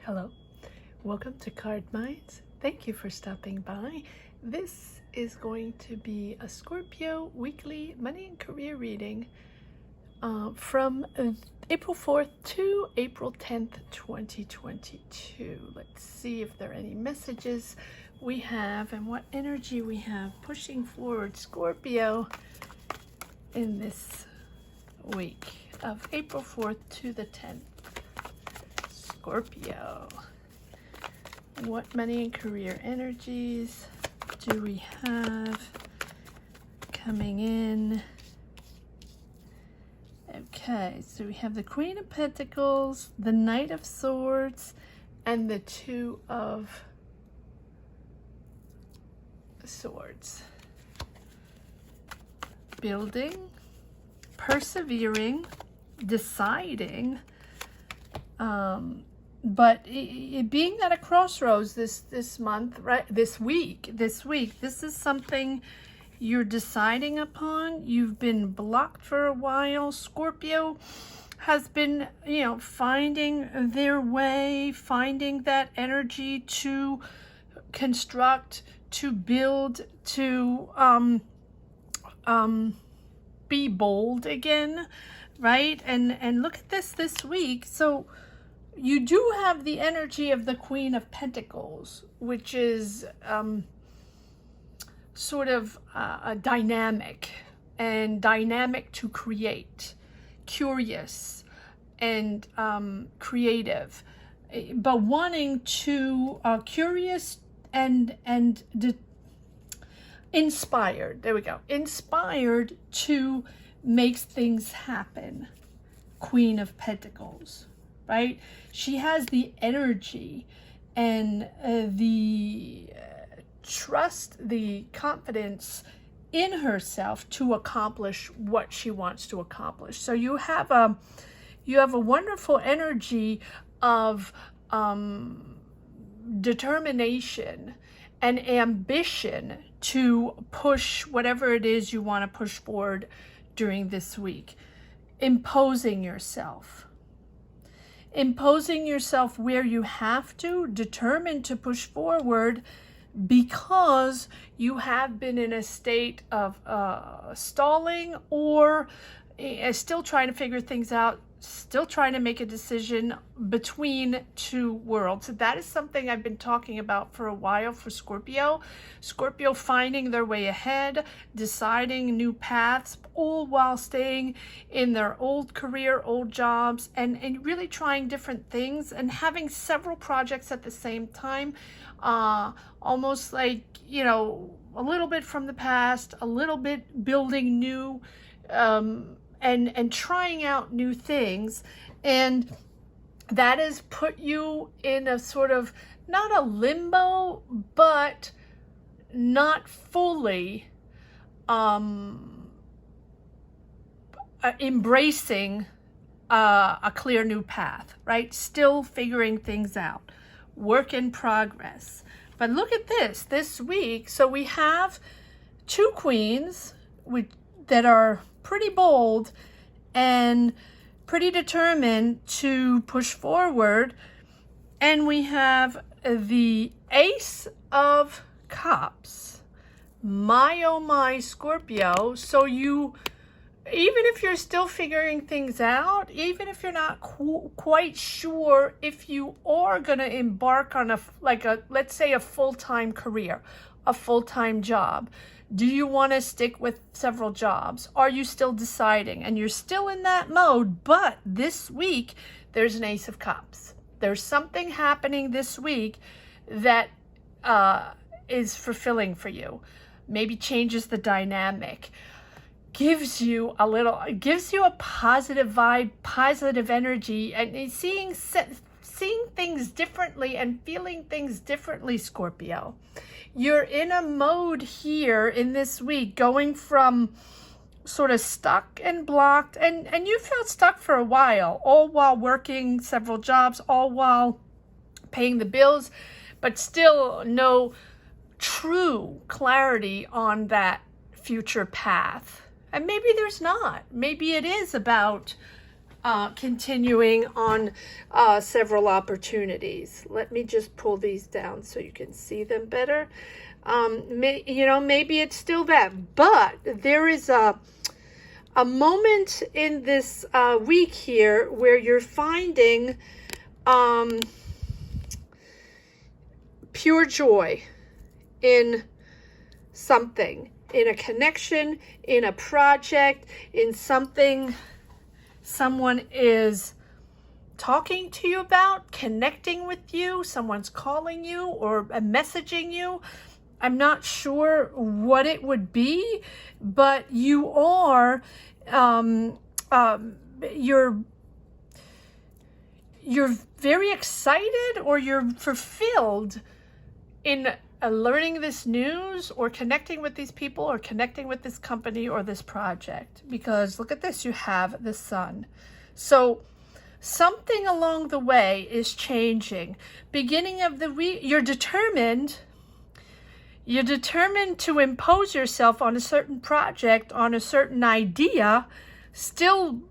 Hello, welcome to Card Minds. Thank you for stopping by. This is going to be a Scorpio weekly money and career reading from April 4th to April 10th, 2022. Let's see if there are any messages we have and what energy we have pushing forward Scorpio in this week of April 4th to the 10th. Scorpio, what money and career energies do we have coming in? Okay, so we have the Queen of Pentacles, the Knight of Swords, and the Two of Swords. Building, persevering, deciding, but being at a crossroads this month, right? This week, this is something you're deciding upon. You've been blocked for a while. Scorpio has been, finding their way, finding that energy to construct, to build, to be bold again, right? And look at this week. So you do have the energy of the Queen of Pentacles, which is sort of a dynamic to create, curious and creative, but wanting to curious and inspired. There we go. Inspired to make things happen. Queen of Pentacles, right? She has the energy and the trust, the confidence in herself to accomplish what she wants to accomplish. So you have a wonderful energy of determination and ambition to push whatever it is you want to push forward during this week. Imposing yourself where you have to, determined to push forward because you have been in a state of stalling or still trying to figure things out, still trying to make a decision between two worlds. So that is something I've been talking about for a while for Scorpio. Scorpio finding their way ahead, deciding new paths, all while staying in their old career, old jobs, and really trying different things and having several projects at the same time. Almost like, a little bit from the past, a little bit building new, and trying out new things. And that has put you in a sort of, not a limbo, but not fully embracing a clear new path, right? Still figuring things out. Work in progress. But look at this week. So we have two queens that are pretty bold and pretty determined to push forward. And we have the Ace of Cups. My, oh my, Scorpio. So even if you're still figuring things out, even if you're not quite sure if you are going to embark on let's say a full-time career, a full-time job, do you want to stick with several jobs? Are you still deciding? And you're still in that mode, but this week there's an Ace of Cups. There's something happening this week that is fulfilling for you. Maybe changes the dynamic. Gives you a positive vibe, positive energy, and seeing things differently and feeling things differently, Scorpio. You're in a mode here in this week, going from sort of stuck and blocked, and you felt stuck for a while, all while working several jobs, all while paying the bills, but still no true clarity on that future path. And maybe there's not. Maybe it is about continuing on several opportunities. Let me just pull these down so you can see them better. Maybe it's still that, but there is a moment in this week here where you're finding pure joy in something, in a connection, in a project, in something someone is talking to you about, connecting with you, someone's calling you or messaging you. I'm not sure what it would be, but you are, you're very excited, or you're fulfilled in learning this news, or connecting with these people, or connecting with this company or this project. Because look at this, you have the sun. So something along the way is changing. Beginning of the week, you're determined to impose yourself on a certain project, on a certain idea, still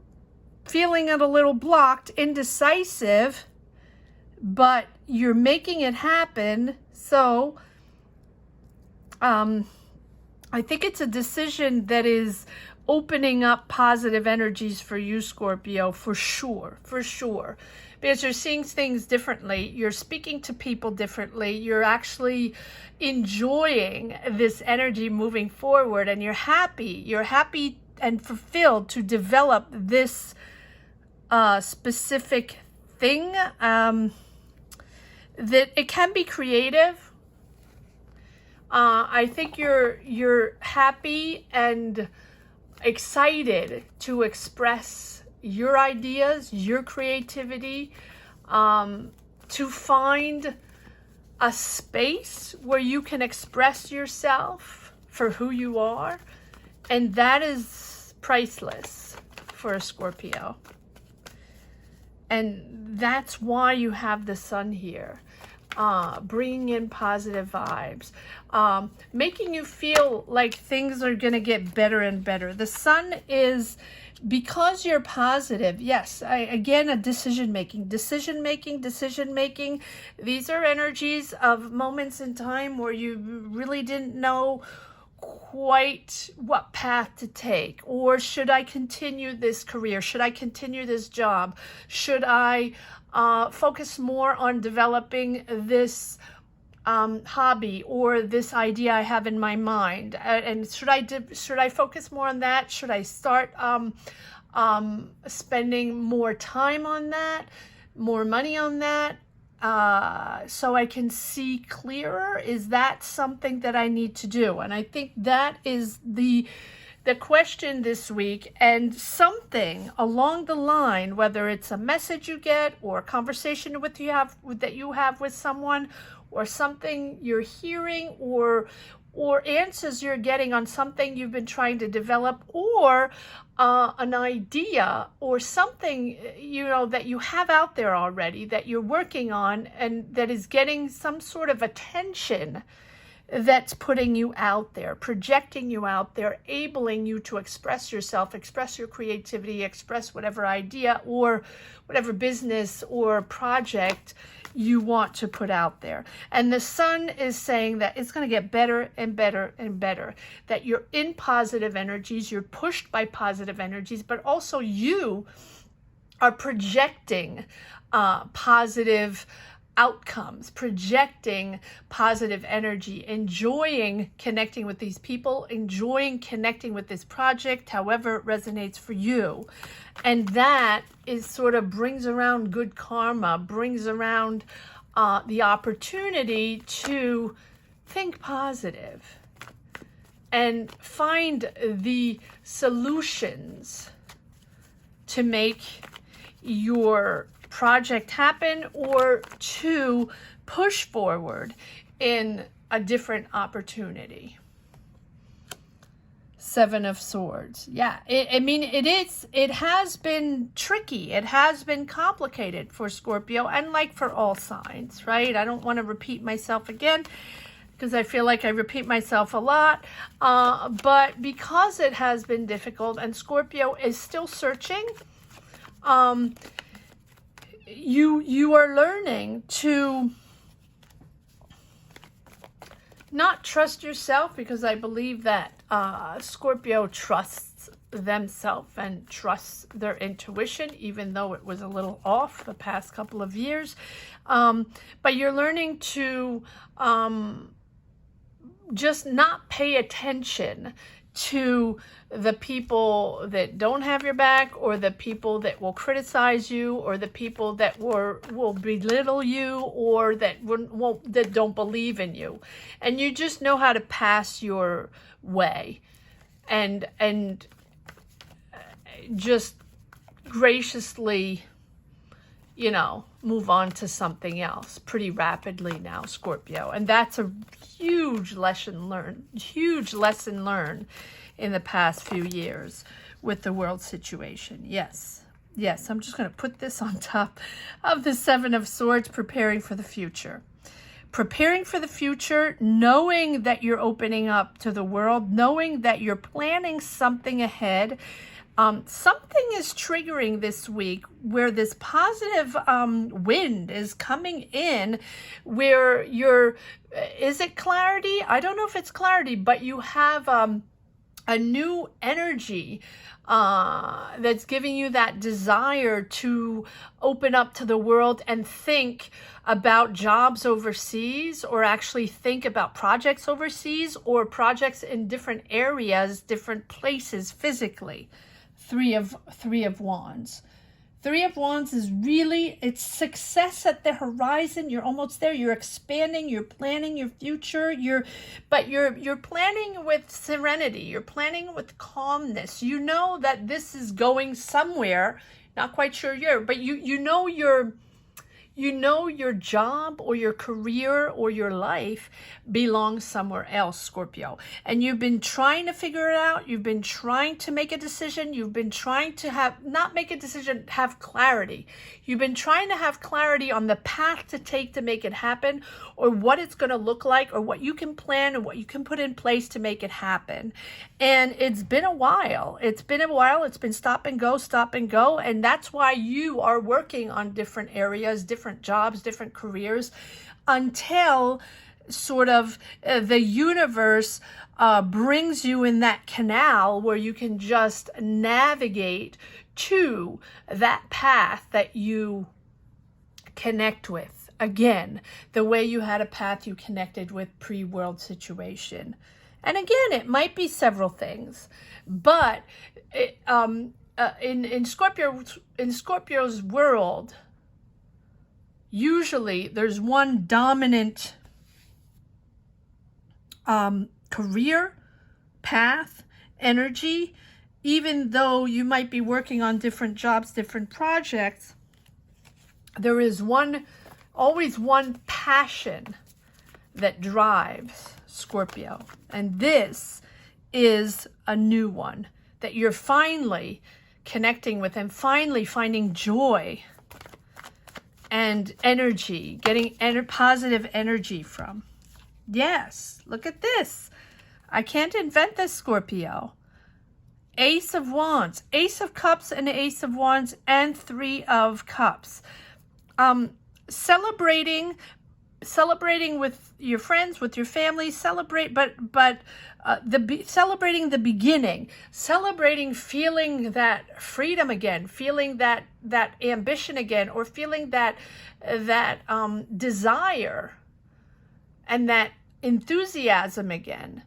feeling it a little blocked, indecisive, but you're making it happen. So I think it's a decision that is opening up positive energies for you, Scorpio, for sure. Because you're seeing things differently. You're speaking to people differently. You're actually enjoying this energy moving forward, and you're happy and fulfilled to develop this specific thing. That it can be creative. I think you're happy and excited to express your ideas, your creativity, to find a space where you can express yourself for who you are. And that is priceless for a Scorpio. And that's why you have the sun here, bringing in positive vibes, making you feel like things are going to get better and better. The sun is, because you're positive, yes, again, a decision making. These are energies of moments in time where you really didn't know quite what path to take. Or should I continue this career? Should I continue this job? Should I focus more on developing this hobby or this idea I have in my mind? And should I focus more on that? Should I start spending more time on that, more money on that, so I can see clearer? Is that something that I need to do? And I think that is the question this week. And something along the line, whether it's a message you get, or a conversation that you have with someone, or something you're hearing, or answers you're getting on something you've been trying to develop, or an idea, or something that you have out there already that you're working on, and that is getting some sort of attention, that's putting you out there, projecting you out there, enabling you to express yourself, express your creativity, express whatever idea or whatever business or project you want to put out there. And the sun is saying that it's going to get better and better and better, that you're in positive energies, you're pushed by positive energies, but also you are projecting positive outcomes, projecting positive energy, enjoying connecting with these people, enjoying connecting with this project, however it resonates for you. And that is sort of brings around good karma, brings around the opportunity to think positive and find the solutions to make your project happen, or to push forward in a different opportunity. Seven of Swords. Yeah, it has been tricky. It has been complicated for Scorpio, and like for all signs, right? I don't want to repeat myself again, because I feel like I repeat myself a lot. But because it has been difficult, and Scorpio is still searching, You are learning to not trust yourself, because I believe that Scorpio trusts themselves and trusts their intuition, even though it was a little off the past couple of years. But you're learning to just not pay attention to the people that don't have your back, or the people that will criticize you, or the people that will belittle you, or that that don't believe in you. And you just know how to pass your way and just graciously, you know, move on to something else pretty rapidly now, Scorpio. And that's a huge lesson learned in the past few years with the world situation. Yes, I'm just going to put this on top of the Seven of Swords, preparing for the future. Preparing for the future, knowing that you're opening up to the world, knowing that you're planning something ahead. Something is triggering this week where this positive wind is coming in, where is it clarity? I don't know if it's clarity, but you have a new energy that's giving you that desire to open up to the world and think about jobs overseas, or actually think about projects overseas, or projects in different areas, different places physically. Three of Wands. Three of Wands is really, it's success at the horizon. You're almost there. You're expanding. You're planning your future. But you're planning with serenity. You're planning with calmness. You know that this is going somewhere. Not quite sure but you know your job or your career or your life belongs somewhere else, Scorpio. And you've been trying to figure it out. You've been trying to make a decision. You've been trying to not make a decision, have clarity. You've been trying to have clarity on the path to take to make it happen, or what it's going to look like, or what you can plan and what you can put in place to make it happen. And it's been a while. It's been stop and go. And that's why you are working on different areas, different jobs, different careers, until sort of the universe brings you in that canal where you can just navigate to that path that you connect with. Again, the way you had a path you connected with pre-world situation. And again, it might be several things, but in Scorpio's world, usually there's one dominant career, path, energy. Even though you might be working on different jobs, different projects, there is always one passion that drives Scorpio. And this is a new one that you're finally connecting with and finally finding joy and energy, getting positive energy from. Yes, look at this. I can't invent this, Scorpio. Ace of Wands, Ace of Cups and Ace of Wands, and Three of Cups. Celebrating with your friends, with your family, celebrating the beginning, celebrating feeling that freedom again, feeling that ambition again, or feeling that desire and that enthusiasm again,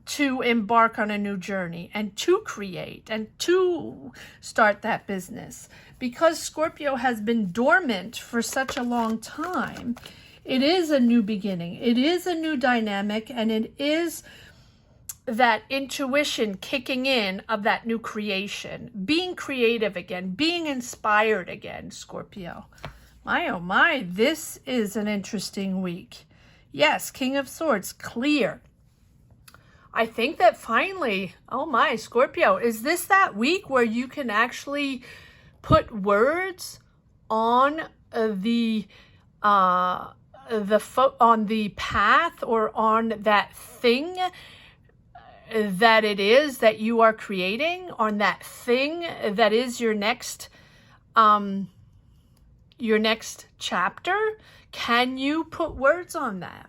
to embark on a new journey and to create and to start that business. Because Scorpio has been dormant for such a long time, it is a new beginning. It is a new dynamic, and it is that intuition kicking in of that new creation, being creative again, being inspired again, Scorpio. My, oh my, this is an interesting week. Yes, King of Swords, clear. I think that finally, oh my, Scorpio, is this that week where you can actually put words on the path, or on that thing that it is that you are creating, on that thing that is your next your next chapter? Can you put words on that?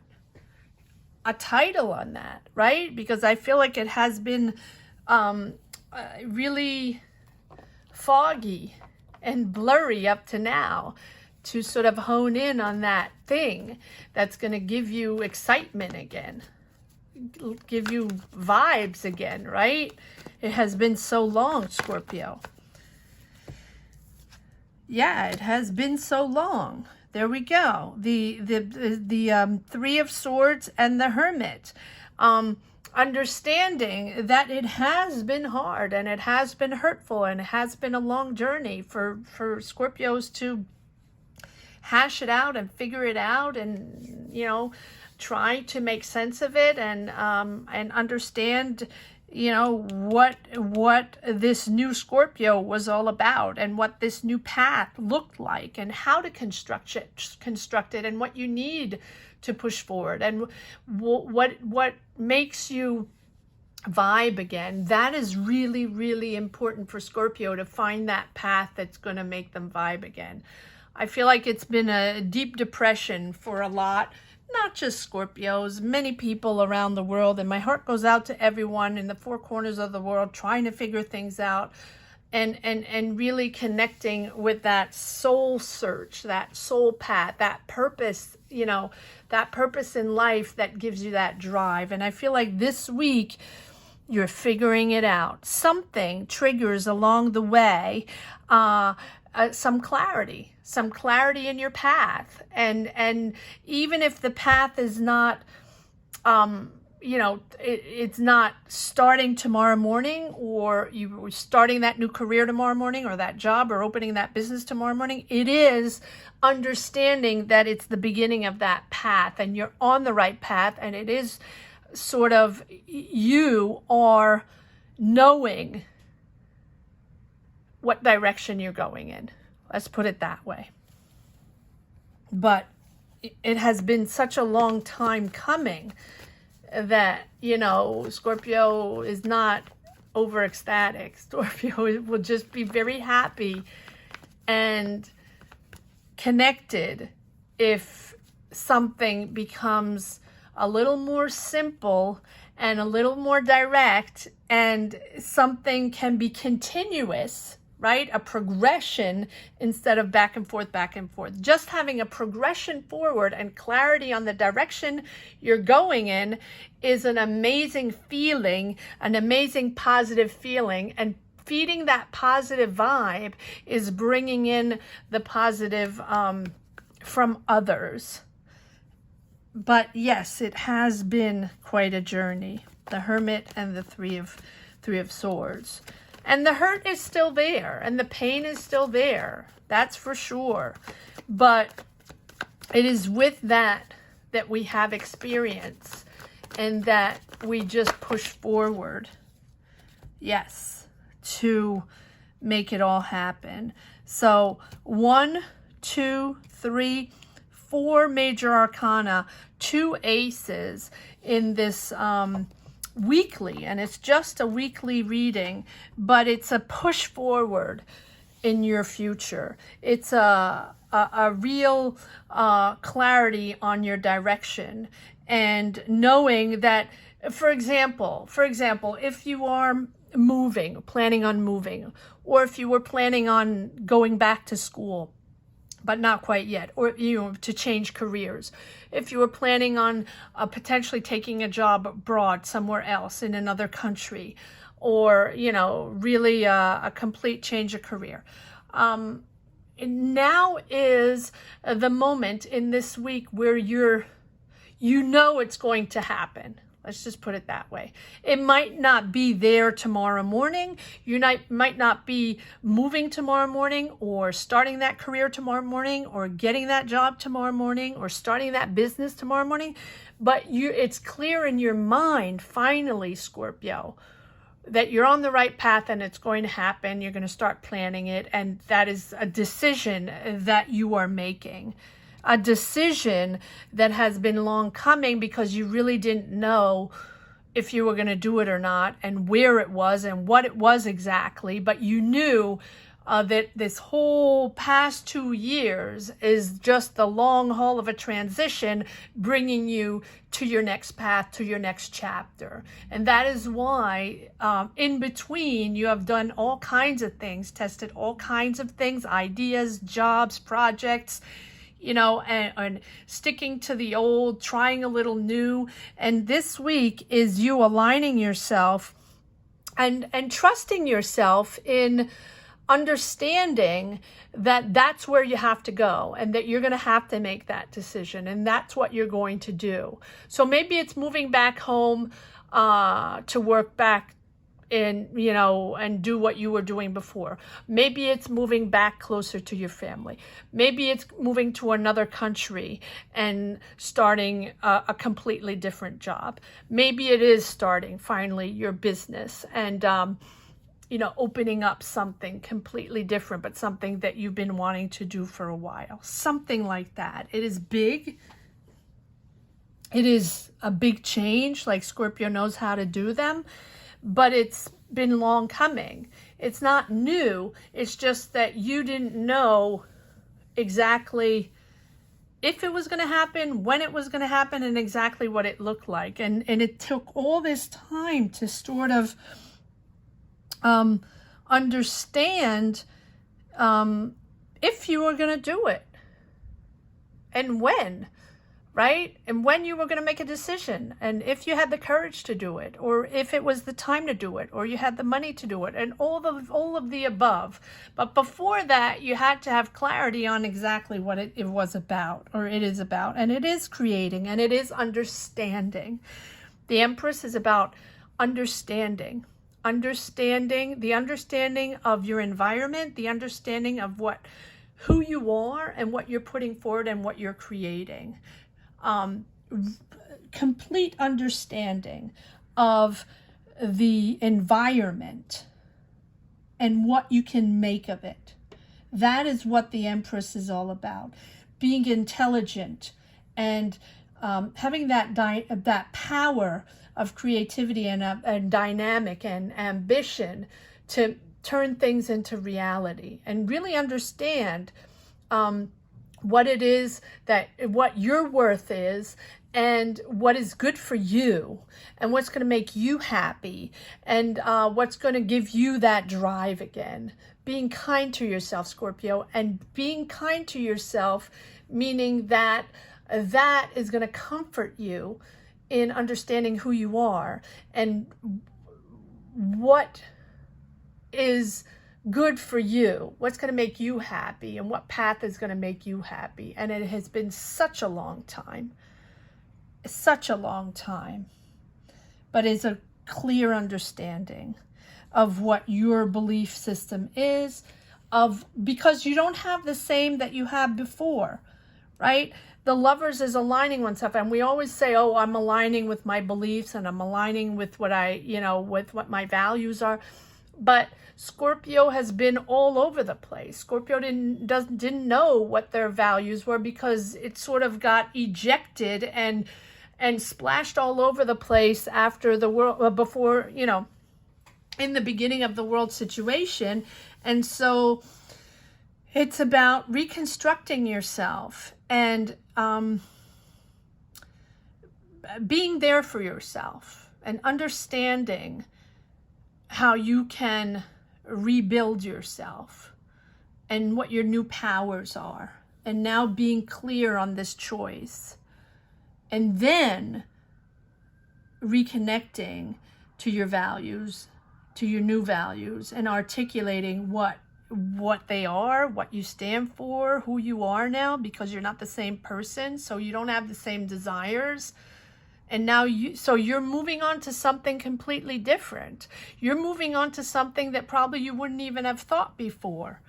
A title on that, right? Because I feel like it has been really foggy and blurry up to now, to sort of hone in on that thing that's going to give you excitement again, give you vibes again, right? It has been so long, Scorpio. Yeah, it has been so long. There we go. The Three of Swords and the Hermit. Understanding that it has been hard and it has been hurtful and it has been a long journey for Scorpios to hash it out and figure it out, and try to make sense of it, and understand what this new Scorpio was all about, and what this new path looked like, and how to construct it, and what you need to push forward, and what makes you vibe again. That is really, really important for Scorpio, to find that path that's going to make them vibe again. I feel like it's been a deep depression for a lot, not just Scorpios, many people around the world, and my heart goes out to everyone in the four corners of the world trying to figure things out, and really connecting with that soul search, that soul path, that purpose, that purpose in life that gives you that drive. And I feel like this week you're figuring it out. Something triggers along the way, some clarity in your path, and even if the path is not it's not starting tomorrow morning, or you starting that new career tomorrow morning, or that job, or opening that business tomorrow morning, it is understanding that it's the beginning of that path, and you're on the right path, and it is sort of, you are knowing what direction you're going in. Let's put it that way. But it has been such a long time coming that, Scorpio is not over ecstatic. Scorpio will just be very happy and connected if something becomes a little more simple and a little more direct, and something can be continuous, right? A progression instead of back and forth, back and forth. Just having a progression forward and clarity on the direction you're going in is an amazing feeling, an amazing positive feeling. And feeding that positive vibe is bringing in the positive from others. But yes, it has been quite a journey. The Hermit and the Three of Swords. And the hurt is still there, and the pain is still there. That's for sure. But it is with that we have experience, and that we just push forward. Yes, to make it all happen. So 1, 2, 3, 4 major arcana, 2 aces in this weekly, and it's just a weekly reading, but it's a push forward in your future. It's a real clarity on your direction, and knowing that, for example, if you are planning on moving, or if you were planning on going back to school, but not quite yet, or to change careers. If you were planning on potentially taking a job abroad somewhere else in another country, or really a complete change of career. Now is the moment in this week where it's going to happen. Let's just put it that way. It might not be there tomorrow morning. You might not be moving tomorrow morning, or starting that career tomorrow morning, or getting that job tomorrow morning, or starting that business tomorrow morning. But it's clear in your mind, finally, Scorpio, that you're on the right path and it's going to happen. You're going to start planning it. And that is a decision that you are making. A decision that has been long coming, because you really didn't know if you were going to do it or not, and where it was and what it was exactly, but you knew that this whole past 2 years is just the long haul of a transition, bringing you to your next path, to your next chapter. And that is why in between you have done all kinds of things, tested all kinds of things, ideas, jobs, projects, you know, and sticking to the old, trying a little new. And this week is you aligning yourself and trusting yourself in understanding that that's where you have to go, and that you're going to have to make that decision, and that's what you're going to do. So maybe it's moving back home to work back in, you know, and do what you were doing before. Maybe it's moving back closer to your family. Maybe it's moving to another country and starting a completely different job. Maybe it is starting finally your business and you know, opening up something completely different, but something that you've been wanting to do for a while. Something like that. It is big. It is a big change, like Scorpio knows how to do them, but it's been long coming. It's not new. It's just that you didn't know exactly if it was going to happen, when it was going to happen, and exactly what it looked like. And it took all this time to sort of understand if you were going to do it and when, right? And when you were going to make a decision, and if you had the courage to do it, or if it was the time to do it, or you had the money to do it, and all of the above. But before that, you had to have clarity on exactly what it was about, or it is about. And it is creating, and it is understanding. The Empress is about understanding. The understanding of your environment, the understanding of who you are and what you're putting forward and what you're creating. Complete understanding of the environment and what you can make of it. That is what the Empress is all about. Being intelligent and having that power of creativity and dynamic and ambition to turn things into reality and really understand what it is what your worth is, and what is good for you, and what's going to make you happy, and what's going to give you that drive again. Being kind to yourself, Scorpio, and being kind to yourself, meaning that is going to comfort you in understanding who you are and what is good for you, what's going to make you happy, and what path is going to make you happy. And it has been such a long time, but it's a clear understanding of what your belief system is, because you don't have the same that you had before, right? The Lovers is aligning oneself, and we always say, oh, I'm aligning with my beliefs, and I'm aligning with what with what my values are. But Scorpio has been all over the place. Scorpio didn't know what their values were, because it sort of got ejected and splashed all over the place after the world, before, in the beginning of the world situation. And so it's about reconstructing yourself and being there for yourself and understanding how you can rebuild yourself and what your new powers are, and now being clear on this choice, and then reconnecting to your values, to your new values, and articulating what they are, what you stand for, who you are now, because you're not the same person, so you don't have the same desires. And now you're moving on to something completely different. You're moving on to something that probably you wouldn't even have thought before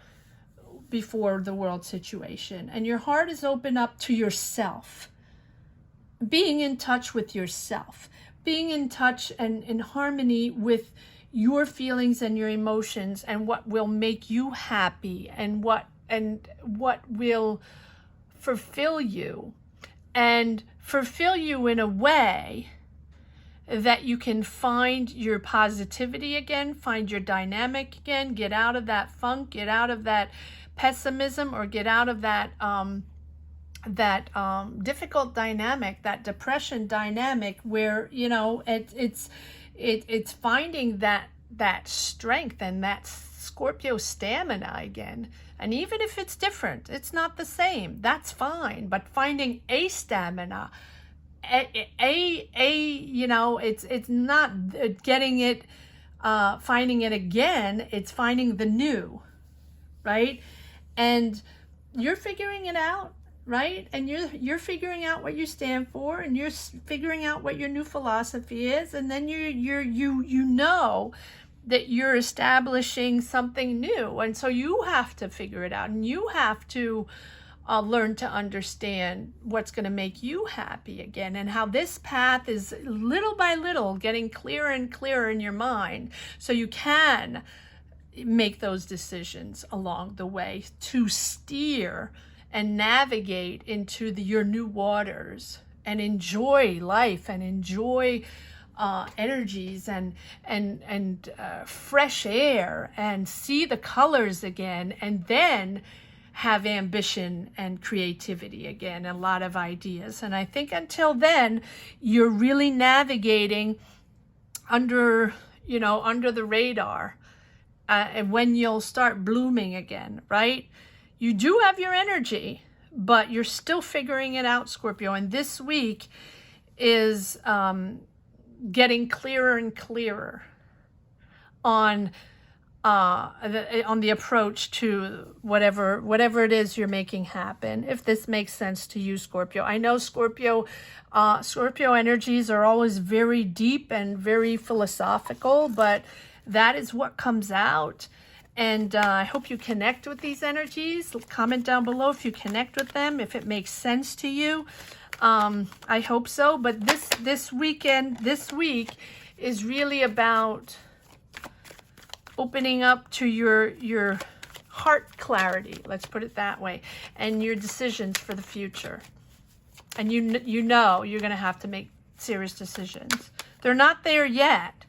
the world situation. And your heart is open up to yourself, being in touch with yourself, being in touch and in harmony with your feelings and your emotions, and what will make you happy, and what will fulfill you, and fulfill you in a way that you can find your positivity again, find your dynamic again, get out of that funk, get out of that pessimism, or get out of that difficult dynamic, that depression dynamic, where, you know, it's finding that strength and that Scorpio stamina again. And even if it's different, it's not the same, that's fine. But finding a stamina, you know, it's not getting it, finding it again, it's finding the new, right? And you're figuring it out, right? And you're figuring out what you stand for, and you're figuring out what your new philosophy is, and then you know that you're establishing something new, and so you have to figure it out, and you have to learn to understand what's going to make you happy again, and how this path is little by little getting clearer and clearer in your mind, so you can make those decisions along the way to steer and navigate into your new waters, and enjoy life, and enjoy energies, and fresh air, and see the colors again, and then have ambition and creativity again, a lot of ideas. And I think until then, you're really navigating under, you know, under the radar, and when you'll start blooming again, right? You do have your energy, but you're still figuring it out, Scorpio. And this week is getting clearer and clearer on the approach to whatever it is you're making happen, if this makes sense to you, Scorpio. I know Scorpio energies are always very deep and very philosophical, but that is what comes out. And I hope you connect with these energies. Comment down below if you connect with them, if it makes sense to you. I hope so. But this week is really about opening up to your heart clarity, let's put it that way, and your decisions for the future. And you know you're going to have to make serious decisions. They're not there yet,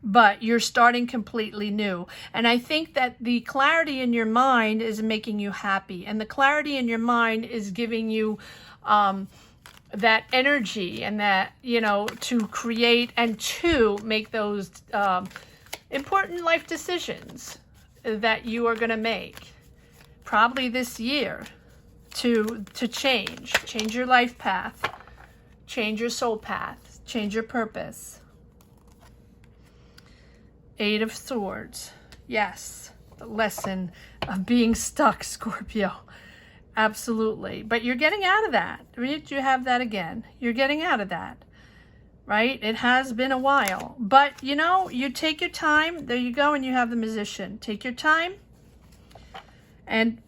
but you're starting completely new. And I think that the clarity in your mind is making you happy, and the clarity in your mind is giving you that energy, and that, you know, to create and to make those important life decisions that you are going to make probably this year to change your life path, change your soul path, change your purpose. Eight of Swords. Yes, the lesson of being stuck, Scorpio. Absolutely. But you're getting out of that. Right? You have that again. You're getting out of that. Right? It has been a while. But, you know, you take your time. There you go, and you have the Magician. Take your time. And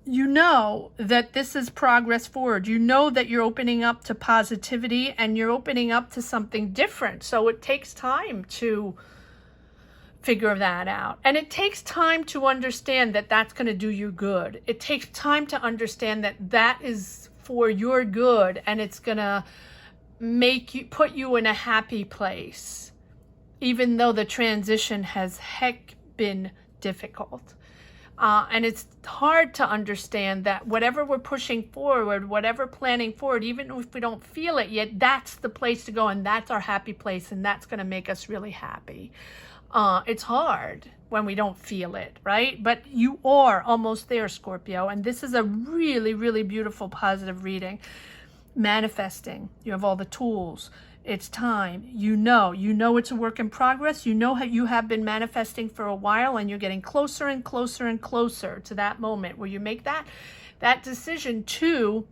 you know that this is progress forward. You know that you're opening up to positivity, and you're opening up to something different. So it takes time to figure that out. And it takes time to understand that that's going to do you good. It takes time to understand that that is for your good, and it's going to put you in a happy place, even though the transition has been difficult. And it's hard to understand that whatever we're pushing forward, whatever planning forward, even if we don't feel it yet, that's the place to go, and that's our happy place, and that's going to make us really happy. It's hard when we don't feel it, right? But you are almost there, Scorpio. And this is a really, really beautiful, positive reading. Manifesting. You have all the tools. It's time. You know it's a work in progress. You know how you have been manifesting for a while, and you're getting closer and closer and closer to that moment where you make that decision to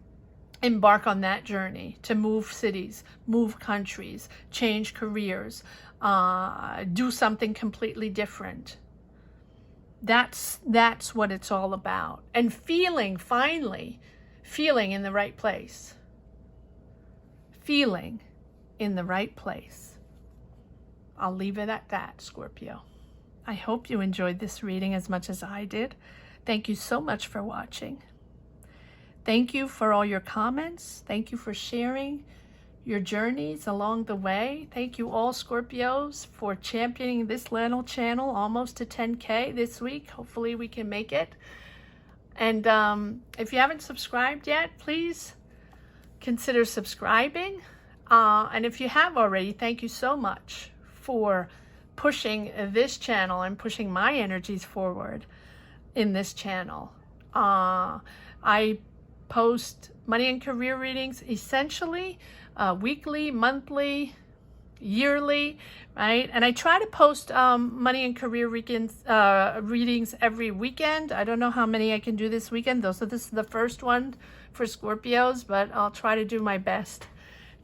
embark on that journey, to move cities, move countries, change careers, do something completely different. That's what it's all about. And finally feeling in the right place. Feeling in the right place. I'll leave it at that, Scorpio. I hope you enjoyed this reading as much as I did. Thank you so much for watching. Thank you for all your comments. Thank you for sharing your journeys along the way. Thank you all, Scorpios, for championing this little channel almost to 10K this week. Hopefully we can make it. And if you haven't subscribed yet, please consider subscribing. And if you have already, thank you so much for pushing this channel and pushing my energies forward in this channel. I post money and career readings essentially weekly, monthly, yearly, right? And I try to post money and career readings every weekend. I don't know how many I can do this weekend, though. So this is the first one for Scorpios, but I'll try to do my best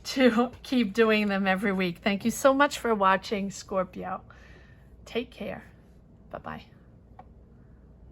to keep doing them every week. Thank you so much for watching, Scorpio. Take care. Bye-bye.